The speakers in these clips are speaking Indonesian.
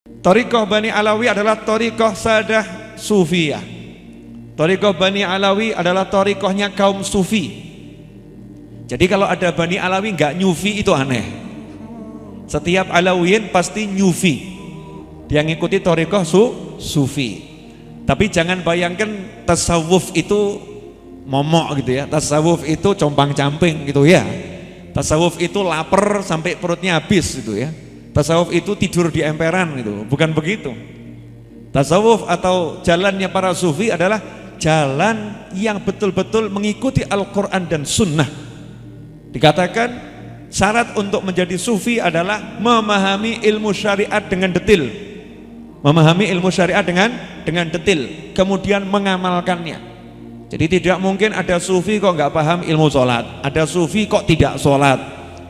Thariqah Bani Alawi adalah thariqah sadah sufiyah. Thariqah Bani Alawi adalah thariqahnya kaum sufi. Jadi kalau ada Bani Alawi nggak nyufi itu aneh. Setiap Alawiyin pasti nyufi. Dia ngikuti thariqah sufi. Tapi jangan bayangkan tasawuf itu momok gitu ya. Tasawuf itu compang-camping gitu ya. Tasawuf itu lapar sampai perutnya habis gitu ya. Tasawuf itu tidur di emperan gitu, bukan begitu. Tasawuf atau jalannya para sufi adalah jalan yang betul-betul mengikuti Al-Quran dan Sunnah. Dikatakan syarat untuk menjadi sufi adalah memahami ilmu syariat dengan detil. Memahami ilmu syariat dengan detil, kemudian mengamalkannya. Jadi tidak mungkin ada sufi kok nggak paham ilmu sholat, ada sufi kok tidak sholat,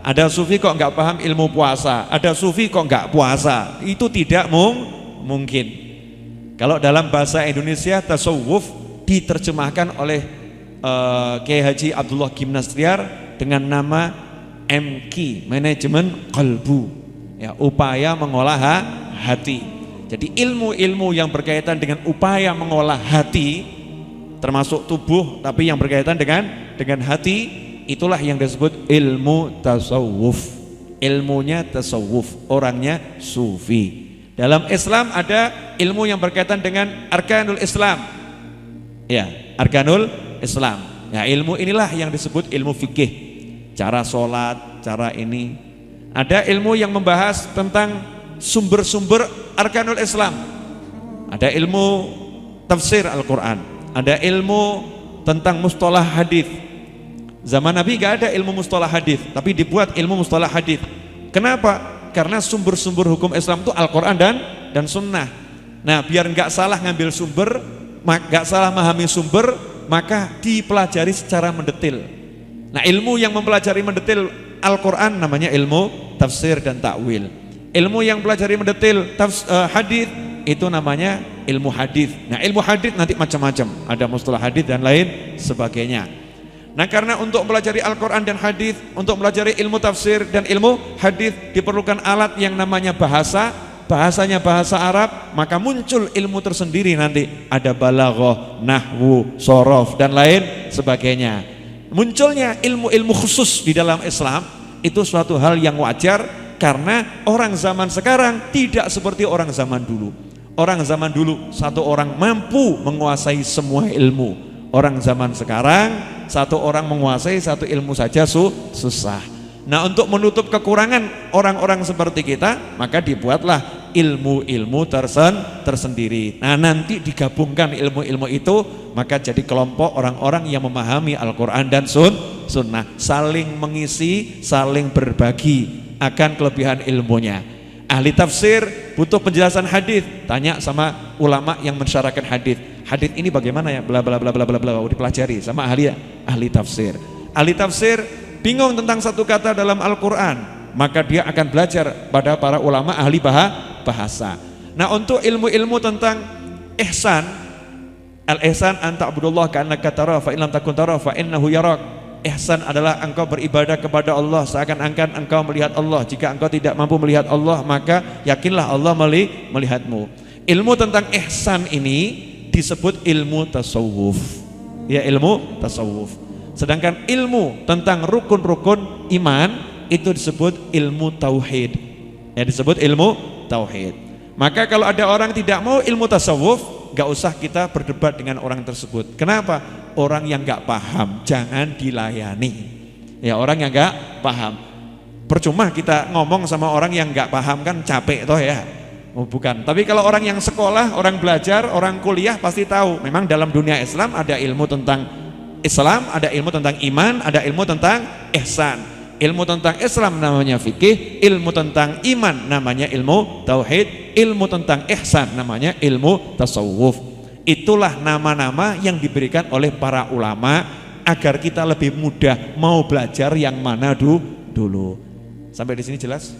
ada sufi kok nggak paham ilmu puasa, ada sufi kok nggak puasa. Itu tidak mungkin. Kalau dalam bahasa Indonesia tasawuf diterjemahkan oleh Kiai Haji Abdullah Gimnastiar dengan nama MQ, manajemen qalbu, ya, upaya mengolah hati. Jadi ilmu-ilmu yang berkaitan dengan upaya mengolah hati, termasuk tubuh, tapi yang berkaitan dengan hati, itulah yang disebut ilmu tasawuf. Ilmunya tasawuf, orangnya sufi. Dalam Islam ada ilmu yang berkaitan dengan arkanul Islam. Ya, arkanul Islam. Ya, ilmu inilah yang disebut ilmu fikih. Cara sholat, cara ini. Ada ilmu yang membahas tentang sumber-sumber arkanul Islam. Ada ilmu tafsir Al-Quran. Ada ilmu tentang mustalah hadis. Zaman Nabi gak ada ilmu mustalah hadis, tapi dibuat ilmu mustalah hadis. Kenapa? Karena sumber-sumber hukum Islam itu Al-Quran dan Sunnah. Nah, biar nggak salah ngambil sumber, nggak salah memahami sumber, maka dipelajari secara mendetil. Nah, ilmu yang mempelajari mendetil Al-Quran namanya ilmu tafsir dan takwil. Ilmu yang pelajari mendetil hadis itu namanya ilmu hadis. Nah, ilmu hadis nanti macam-macam, ada mustalah hadis dan lain sebagainya. Nah, karena untuk mempelajari Al-Quran dan hadis, untuk mempelajari ilmu tafsir dan ilmu hadis diperlukan alat yang namanya bahasa. Bahasanya bahasa Arab, maka muncul ilmu tersendiri nanti. Ada balaghah, nahwu, shorof dan lain sebagainya. Munculnya ilmu-ilmu khusus di dalam Islam itu suatu hal yang wajar, karena orang zaman sekarang tidak seperti orang zaman dulu. Orang zaman dulu satu orang mampu menguasai semua ilmu. Orang zaman sekarang satu orang menguasai satu ilmu saja susah. Nah, untuk menutup kekurangan orang-orang seperti kita, maka dibuatlah ilmu-ilmu tersendiri. Nah, nanti digabungkan ilmu-ilmu itu, maka jadi kelompok orang-orang yang memahami Al-Quran dan Sunnah, saling mengisi, saling berbagi akan kelebihan ilmunya. Ahli tafsir butuh penjelasan hadis, tanya sama ulama yang mensyarahkan hadis. Hadis ini bagaimana ya? Bla bla bla bla bla bla, dipelajari sama ahli tafsir. Ahli tafsir bingung tentang satu kata dalam Al-Quran, maka dia akan belajar pada para ulama ahli bahasa. Nah, untuk ilmu-ilmu tentang ihsan, al-ihsan an ta'budullah ka'annaka tarahu fa in lam takun tarahu fa innahu yarak. Ihsan adalah engkau beribadah kepada Allah seakan-akan engkau melihat Allah. Jika engkau tidak mampu melihat Allah, maka yakinlah Allah melihatmu. Ilmu tentang ihsan ini disebut ilmu tasawuf. Ya, ilmu tasawuf. Sedangkan ilmu tentang rukun-rukun iman itu disebut ilmu tauhid. Ya, disebut ilmu tauhid. Maka kalau ada orang tidak mau ilmu tasawuf, gak usah kita berdebat dengan orang tersebut. Kenapa? Orang yang gak paham jangan dilayani. Ya, orang yang gak paham. Percuma kita ngomong sama orang yang gak paham, kan capek toh ya. Oh, bukan. Tapi kalau orang yang sekolah, orang belajar, orang kuliah pasti tahu. Memang dalam dunia Islam ada ilmu tentang Islam, ada ilmu tentang iman, ada ilmu tentang ihsan. Ilmu tentang Islam namanya fikih, ilmu tentang iman namanya ilmu tauhid, ilmu tentang ihsan namanya ilmu tasawuf. Itulah nama-nama yang diberikan oleh para ulama agar kita lebih mudah mau belajar yang mana dulu. Sampai di sini jelas?